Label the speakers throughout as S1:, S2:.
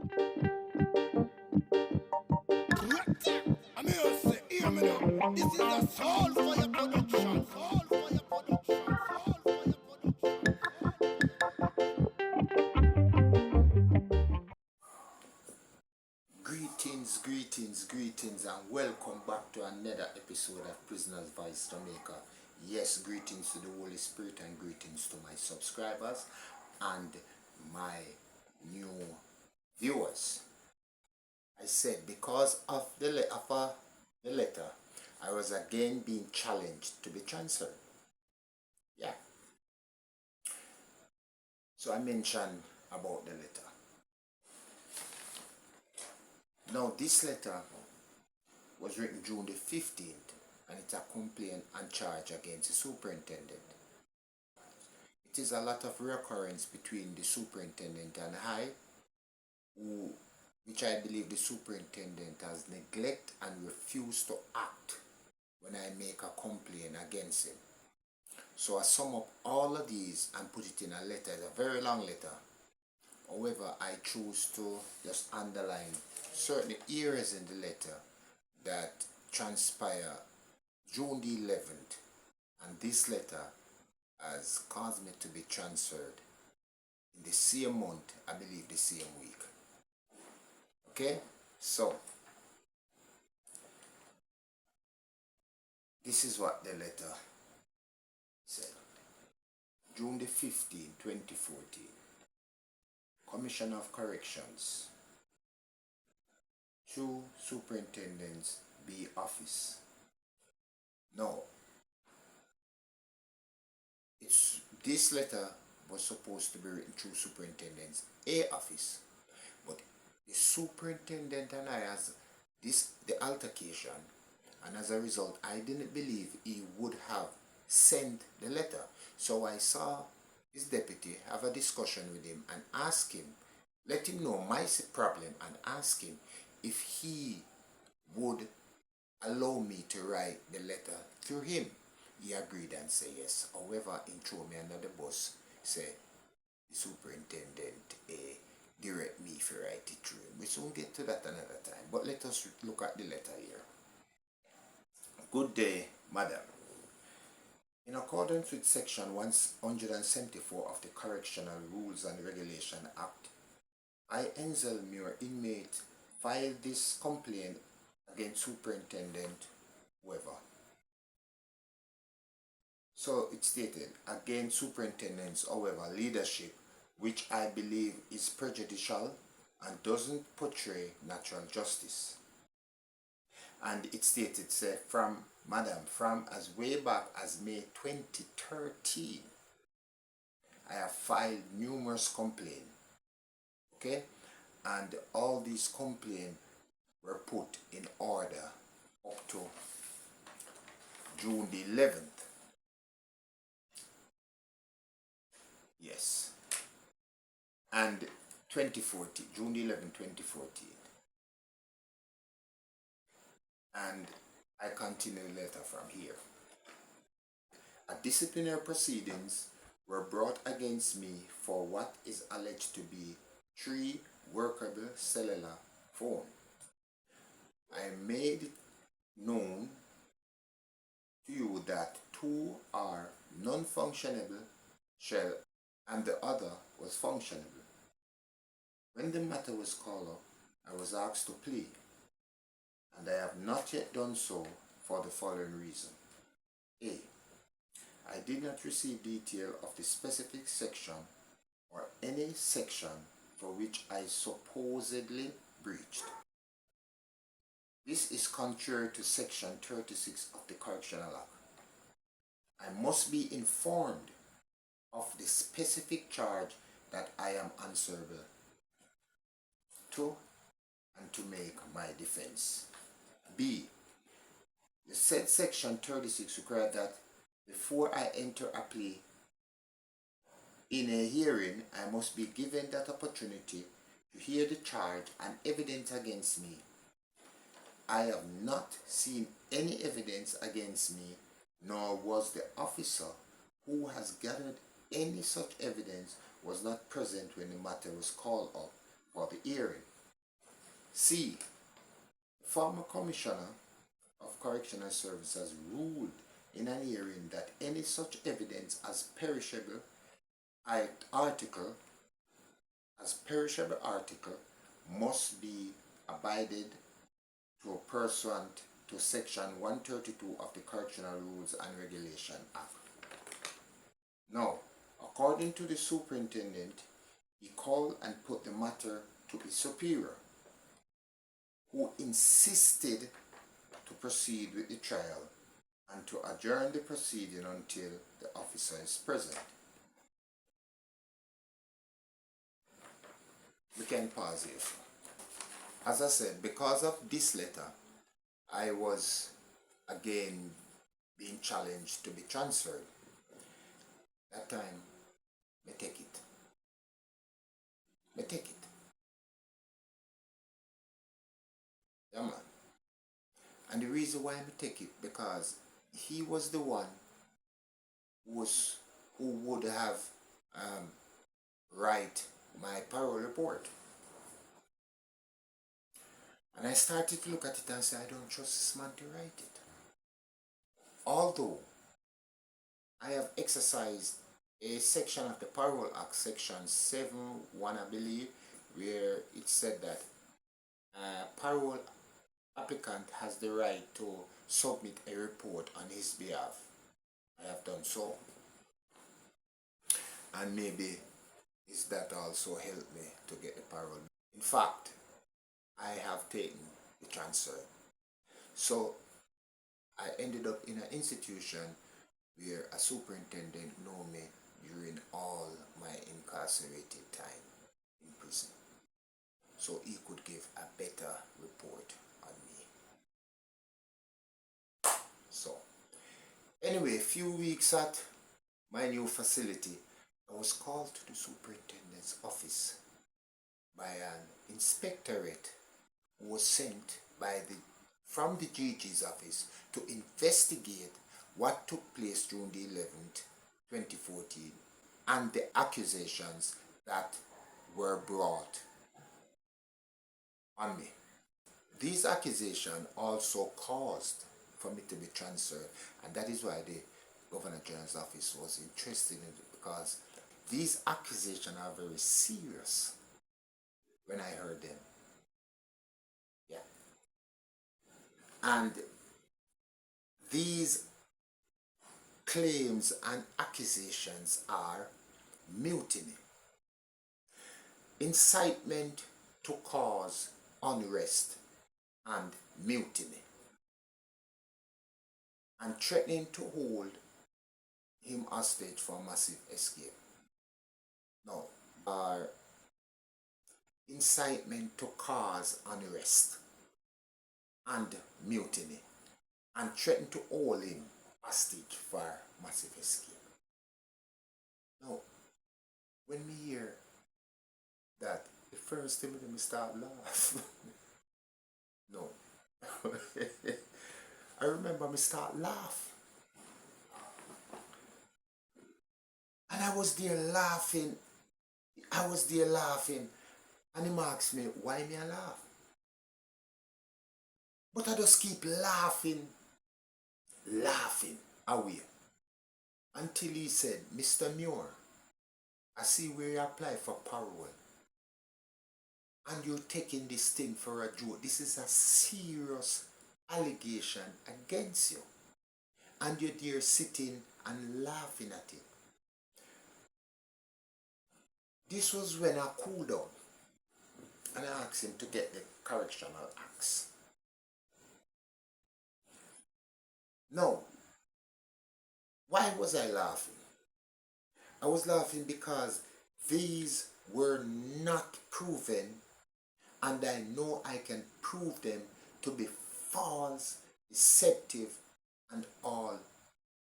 S1: I'm here to say, hear me now. This is a Soul Fire production. Soul Fire production. Soul Fire production. Greetings, and welcome back to another episode of Prisoner's Vice Jamaica. Yes, greetings to the Holy Spirit and greetings to my subscribers and my new viewers. I said because of the letter, I was again being challenged to be transferred. Yeah. So I mentioned about the letter. Now this letter was written June the 15th, and it's a complaint and charge against the superintendent. It is a lot of recurrence between the superintendent and I, which I believe the superintendent has neglected and refused to act when I make a complaint against him. So I sum up all of these and put it in a letter. It's a very long letter. However, I choose to just underline certain areas in the letter that transpire June the 11th, and this letter has caused me to be transferred in the same month, I believe the same week. Okay, so this is what the letter said. June the 15th, 2014. Commissioner of Corrections, 2 Superintendents B Office. No, this letter was supposed to be written through Superintendent's A Office, but the superintendent and I has the altercation, and as a result I didn't believe he would have sent the letter. So I saw his deputy, have a discussion with him and ask him, let him know my problem and ask him if he would allow me to write the letter through him. He agreed and said yes. However, he threw me under the bus, said the superintendent direct me if I write it through him. We soon get to that another time, but let us look at the letter here. Good day, madam. In accordance with section 174 of the Correctional Rules and Regulation Act, I, Enzel Muir, inmate, filed this complaint against Superintendent whoever. So it stated, against superintendents, however, leadership, which I believe is prejudicial and doesn't portray natural justice. And it stated, say, from as way back as May 2013, I have filed numerous complaints. Okay? And all these complaints were put in order up to June the 11th. Yes. And 2014, June the 11th, 2014. And I continue the letter from here. A disciplinary proceedings were brought against me for what is alleged to be 3 workable cellular phones. I made known to you that 2 are non-functionable shell and the other was functionable. When the matter was called up, I was asked to plead, and I have not yet done so for the following reason. A. I did not receive detail of the specific section or any section for which I supposedly breached. This is contrary to section 36 of the Correctional Act. I must be informed of the specific charge that I am answerable to and to make my defense. B. The said section 36 requires that before I enter a plea in a hearing, I must be given that opportunity to hear the charge and evidence against me. I have not seen any evidence against me, nor was the officer who has gathered any such evidence was not present when the matter was called up for the hearing. See, the former commissioner of correctional services ruled in an hearing that any such evidence as article article must be abided to pursuant to section 132 of the Correctional Rules and Regulation Act. Now, according to the superintendent, he called and put the matter to his superior, who insisted to proceed with the trial and to adjourn the proceeding until the officer is present. We can pause here. As I said, because of this letter, I was again being challenged to be transferred. That time, me take it. Yeah, man. And the reason why I take it, because he was the one who would have write my parole report. And I started to look at it and say, I don't trust this man to write it. Although I have exercised a section of the Parole Act, section 7.1, I believe, where it said that parole applicant has the right to submit a report on his behalf. I have done so. And maybe is that also helped me to get the parole. In fact, I have taken the transfer. So I ended up in an institution where a superintendent knew me during all my incarcerated time in prison. So he could give a better report on me. So, anyway, a few weeks at my new facility, I was called to the superintendent's office by an inspectorate who was sent from the GG's office to investigate what took place June the 11th, 2014, and the accusations that were brought on me. These accusations also caused for me to be transferred, and that is why the Governor General's office was interested in it, because these accusations are very serious when I heard them. Yeah. And these claims and accusations are mutiny, incitement to cause unrest and mutiny, and threatening to hold him hostage for massive escape. No, are incitement to cause unrest and mutiny, and threaten to hold him hostage for massive escape. Now, when me hear that, the first thing me start laugh. No. I remember me start laugh. And I was there laughing. And he asked me, why me I laugh? But I just keep laughing away. Until he said, Mr. Muir, I see where you apply for parole. And you're taking this thing for a joke. This is a serious allegation against you. And you're there sitting and laughing at it. This was when I cooled down. And I asked him to get the correctional acts. Now, why was I laughing? I was laughing because these were not proven, and I know I can prove them to be false, deceptive, and all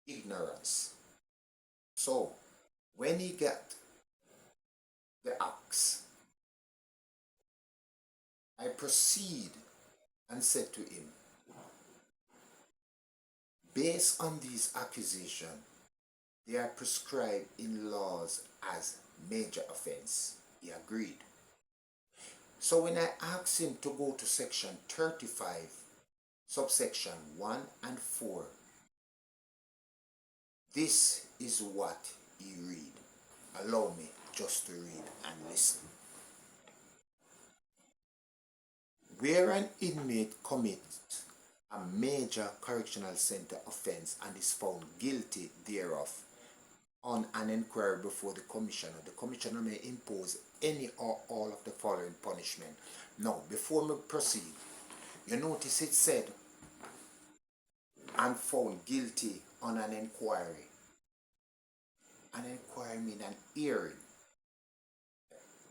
S1: ignorance. So, when he got the acts, I proceed and said to him, based on these accusations, they are prescribed in laws as major offense. He agreed. So when I asked him to go to section 35, subsection 1 and 4, this is what he read. Allow me just to read and listen. Where an inmate commits a major correctional center offense and is found guilty thereof on an inquiry before the commissioner may impose any or all of the following punishment. Now, before we proceed, you notice it said, and found guilty on an inquiry. An inquiry means an hearing,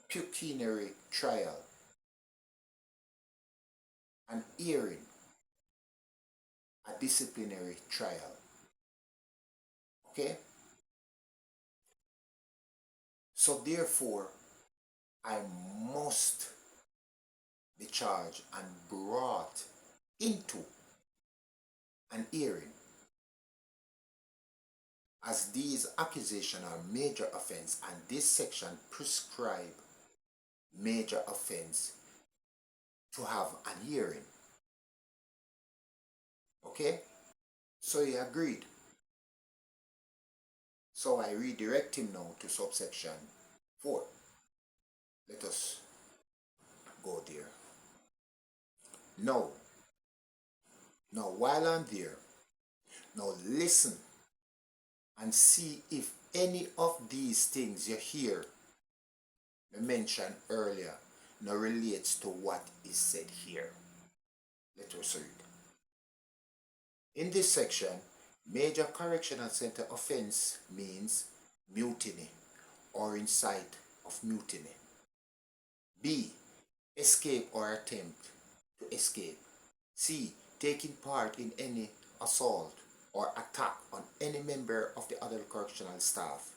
S1: pecuniary trial, an hearing, a disciplinary trial. Okay? So therefore, I must be charged and brought into an hearing, as these accusations are major offense, and this section prescribe major offense to have an hearing. Okay? So he agreed. So I redirect him now to subsection 4. Let us go there. Now while I'm there, now listen and see if any of these things you hear mentioned earlier now relates to what is said here. Let us read. In this section, major correctional center offense means mutiny or incite of mutiny. B. Escape or attempt to escape. C. Taking part in any assault or attack on any member of the adult correctional staff,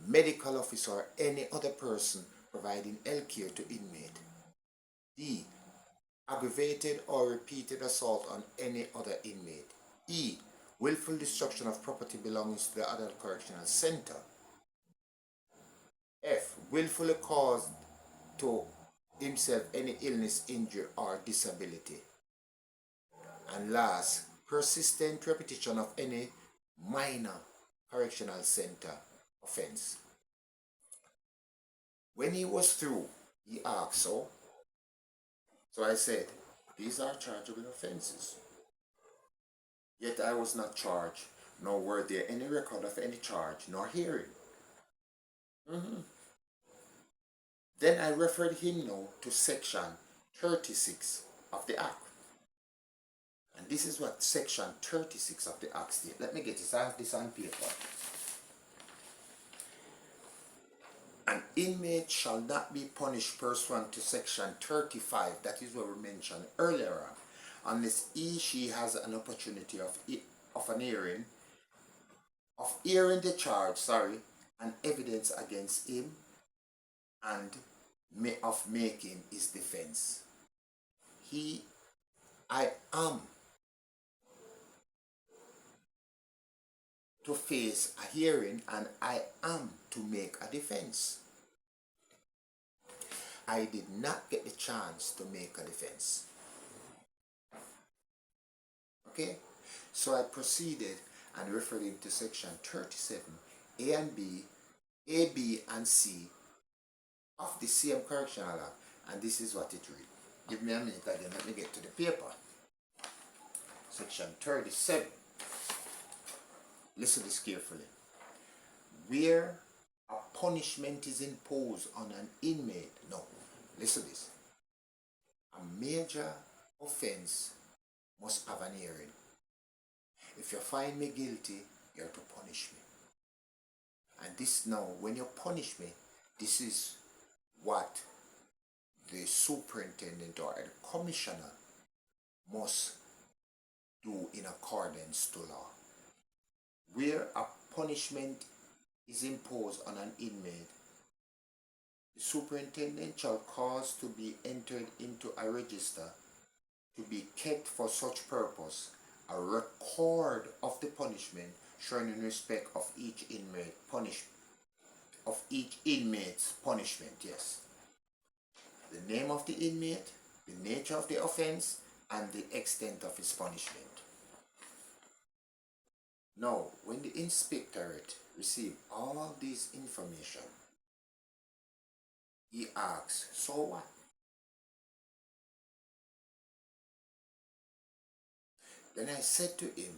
S1: medical officer, or any other person providing health care to inmate. D. Aggravated or repeated assault on any other inmate. E. Willful destruction of property belonging to the adult correctional center. F. Willfully caused to himself any illness, injury, or disability. And last, persistent repetition of any minor correctional center offense. When he was through, he asked, so I said, these are chargeable offenses. Yet I was not charged, nor were there any record of any charge, nor hearing. Then I referred him now to section 36 of the Act. And this is what section 36 of the Act states. Let me get this. I have this on paper. An inmate shall not be punished pursuant to section 35, that is what we mentioned earlier on, unless she has an opportunity of hearing the charge, and evidence against him, and of making his defense. I am to face a hearing, and I am to make a defense. I did not get the chance to make a defense. Okay? So I proceeded and referred him to section 37, A and B, A, B, and C of the same correctional act. And this is what it reads. Give me a minute again, let me get to the paper. Section 37. Listen to this carefully. Where a punishment is imposed on an inmate. No, listen to this. A major offense must have an hearing. If you find me guilty, you have to punish me. And this now, when you punish me, this is what the superintendent or the commissioner must do in accordance to law. Where a punishment is imposed on an inmate, the superintendent shall cause to be entered into a register to be kept for such purpose, a record of the punishment shown in respect of each inmate's punishment, yes. the name of the inmate, the nature of the offense, and the extent of his punishment. Now, when the inspectorate received all this information, he asks, so what? Then I said to him,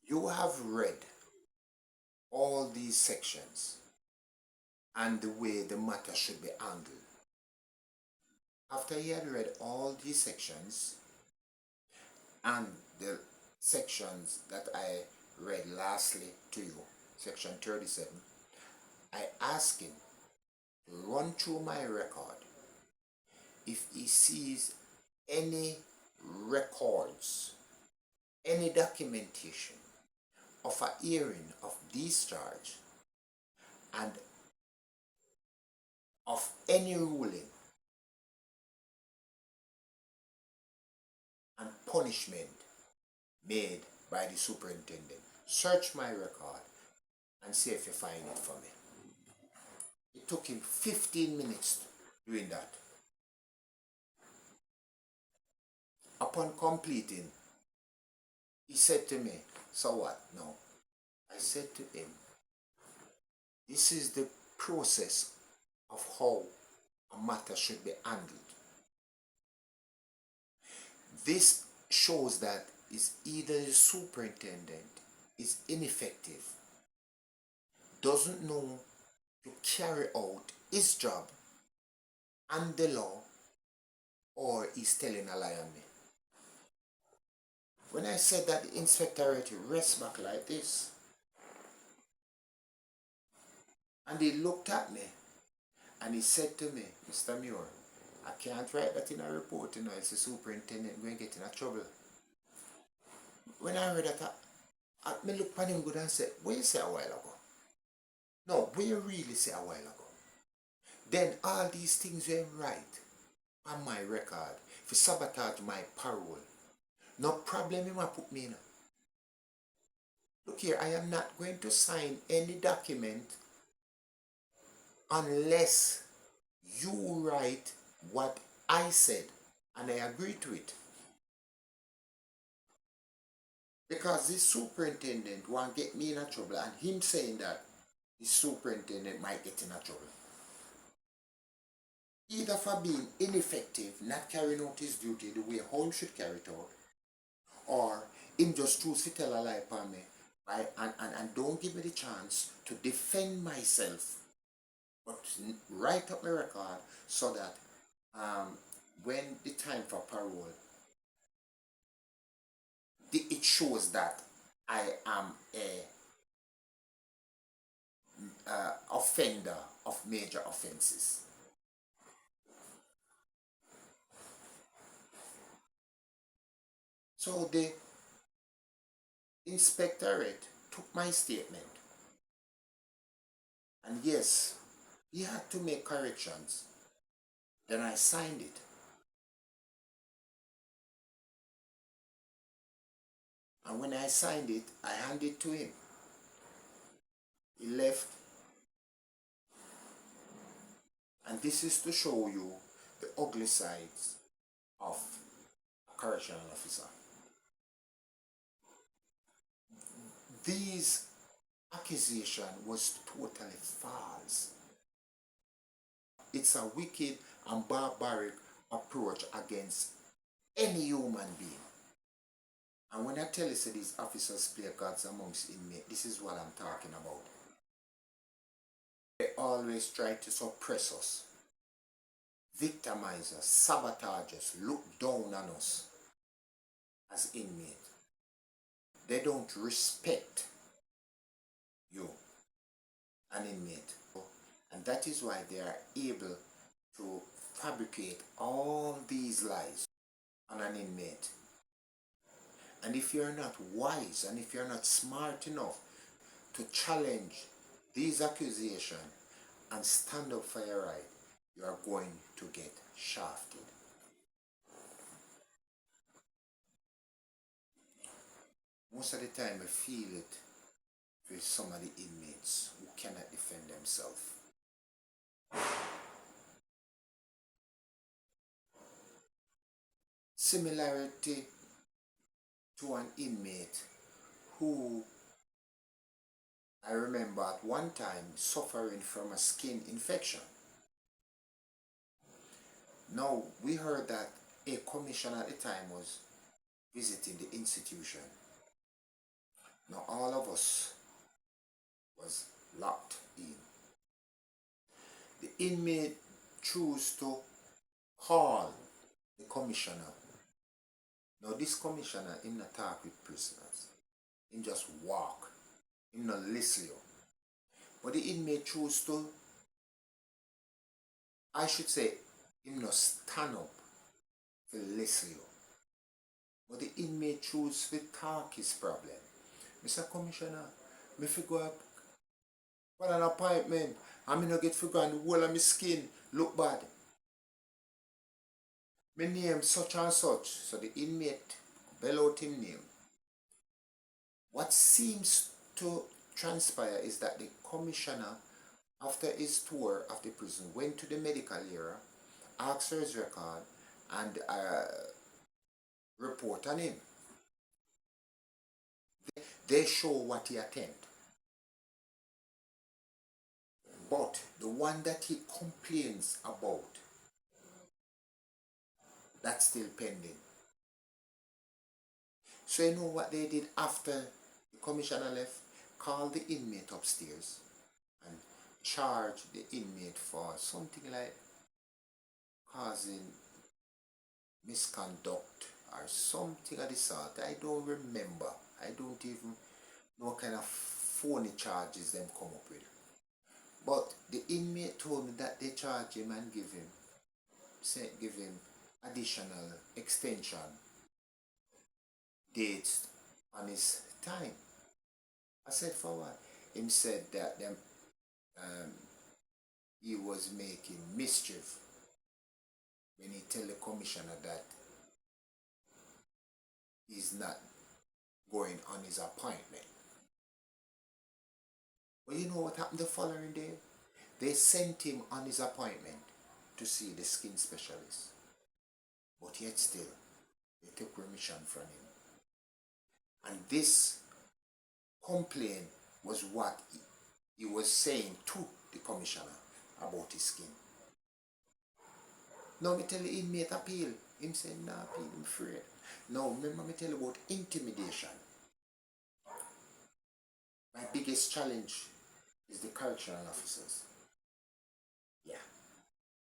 S1: you have read all these sections and the way the matter should be handled. After he had read all these sections and the sections that I read lastly to you, section 37, I asked him to run through my record if he sees any records, any documentation of a hearing of discharge and of any ruling and punishment made by the superintendent. Search my record and see if you find it for me. It took him 15 minutes doing that. Upon completing, he said to me, so what now? I said to him, this is the process of how a matter should be handled. This shows that is either the superintendent is ineffective, doesn't know to carry out his job and the law, or he's telling a lie on me. When I said that, the inspectorate rests back like this. And he looked at me and he said to me, Mr. Muir, I can't write that in a report, you know, it's the superintendent going to get in trouble. When I read that, I looked at him good and said, what you say a while ago? No, what you really say a while ago? Then all these things were right on my record for sabotage my parole. No problem you might put me in. Look here, I am not going to sign any document unless you write what I said and I agree to it. Because this superintendent won't get me in trouble, and him saying that the superintendent might get in trouble. Either for being ineffective, not carrying out his duty the way how he should carry it out, or him just choose to tell a lie upon me, right? And don't give me the chance to defend myself, but write up my record so that when the time for parole, it shows that I am a offender of major offenses. So the inspectorate took my statement, and yes, he had to make corrections. Then I signed it. And when I signed it, I handed it to him. He left. And this is to show you the ugly sides of a correctional officer. These accusation was totally false. It's a wicked and barbaric approach against any human being. And when I tell you that these officers play cards amongst inmates, this is what I'm talking about. They always try to suppress us, victimize us, sabotage us, look down on us as inmates. They don't respect you, an inmate. And that is why they are able to fabricate all these lies on an inmate. And if you're not wise and if you're not smart enough to challenge these accusations and stand up for your right, you are going to get shafted. Most of the time I feel it with some of the inmates who cannot defend themselves. Similarity to an inmate who I remember at one time suffering from a skin infection. Now, we heard that a commissioner at the time was visiting the institution. Now, all of us was locked in. The inmate chose to call the commissioner. Now, this commissioner, him not talk with prisoners. Him just walk. Him not listen you. But the inmate chose to, I should say, him not stand up to listen you. But the inmate choose to talk his problem. Mr. Commissioner, me figure up for an appointment and me no get figure and the whole of my skin look bad. My name such and such. So the inmate bell out him name. What seems to transpire is that the commissioner, after his tour of the prison, went to the medical area, asked for his record, and report on him. They show what he attend. But the one that he complains about, that's still pending. So you know what they did after the commissioner left? Called the inmate upstairs and charged the inmate for something like causing misconduct or something of the sort. I don't remember. I don't even know what kind of phony charges them come up with. But the inmate told me that they charge him and give him additional extension dates on his time. I said, for what? Him said that he was making mischief when he tell the commissioner that he's not going on his appointment. But you know what happened the following day? They sent him on his appointment to see the skin specialist. But yet still, they took remission from him. And this complaint was what he was saying to the commissioner about his skin. Now me tell the inmate appeal. Him say, nah, appeal, I'm afraid. Now remember me tell you about intimidation. My biggest challenge is the correctional officers. Yeah.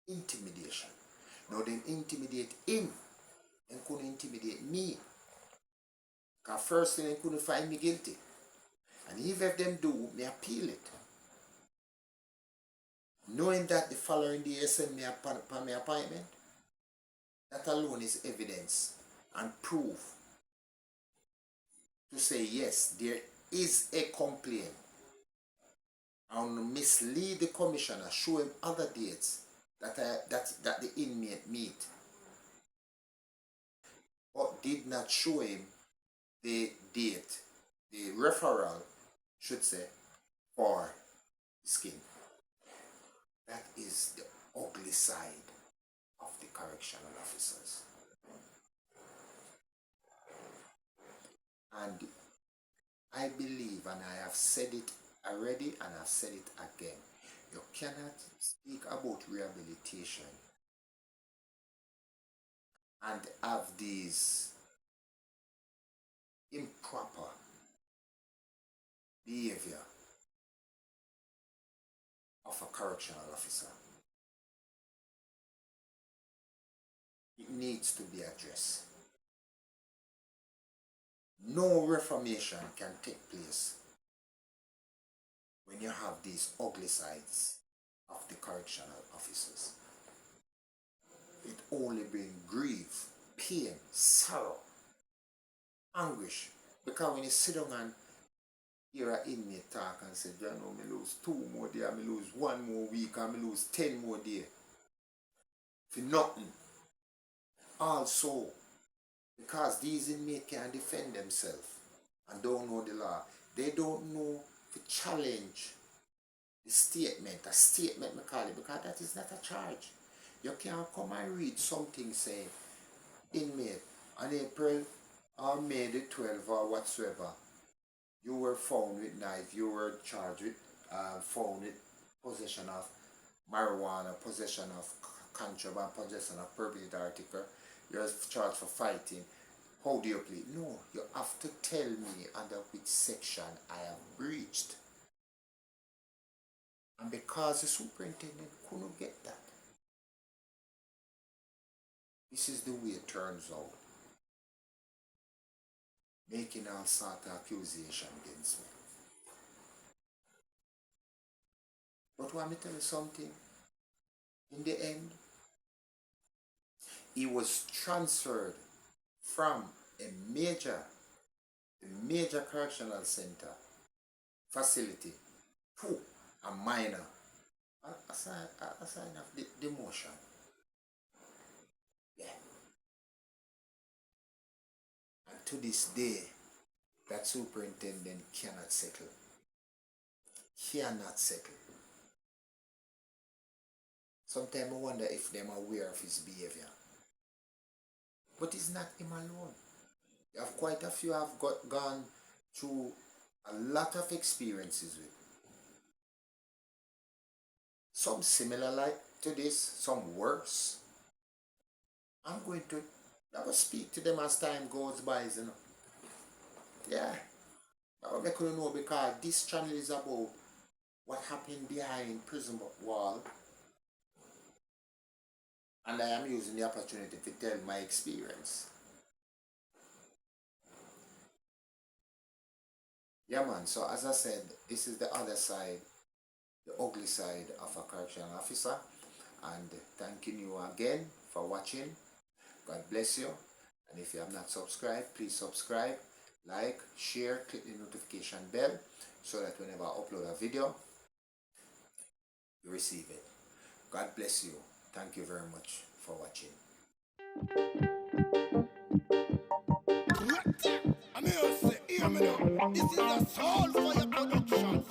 S1: Intimidation. Now they intimidate him and couldn't intimidate me. Because first thing they couldn't find me guilty. And if them do, me appeal it. Knowing that the following day they send me upon my appointment, that alone is evidence and proof to say yes, there is a complaint. And mislead the commissioner, show him other dates that the inmate meet, but did not show him the date, the referral, should say, for skin. That is the ugly side of the correctional officers. And I believe, and I have said it already and I've said it again, you cannot speak about rehabilitation and have these improper behavior of a correctional officer. It needs to be addressed. No reformation can take place when you have these ugly sides of the correctional officers. It only brings grief, pain, sorrow, anguish. Because when you sit down and hear an inmate talk and say, you know, me lose 2 more days, me lose 1 more week, and me lose 10 more days. For nothing. Also, because these inmates can't defend themselves and don't know the law, they don't know to challenge the statement, a statement I call it, because that is not a charge. You can't come and read something saying, inmate, on April or May the 12th or whatsoever, you were found with knife, you were charged with, found with possession of marijuana, possession of contraband, possession of prohibited article, you're charged for fighting. How do you plead? No, you have to tell me under which section I have breached. And because the superintendent couldn't get that, this is the way it turns out. Making all sort of accusation against me. But want me to tell you something? In the end, he was transferred from a major correctional center facility to a minor, a sign of demotion. Yeah. And to this day, that superintendent cannot settle. Cannot settle. Sometimes I wonder if they're aware of his behavior. But it's not him alone. You have quite a few have gone through a lot of experiences with. Some similar like to this, some worse. I'm going to speak to them as time goes by, you know. Yeah. That will make you know, because this channel is about what happened behind prison wall. And I am using the opportunity to tell my experience. Yeah, man, so as I said, this is the other side, the ugly side of a correctional officer. And thanking you again for watching. God bless you. And if you have not subscribed, please subscribe, like, share, click the notification bell so that whenever I upload a video, you receive it. God bless you. Thank you very much for watching.
S2: This is a Soul Fire production.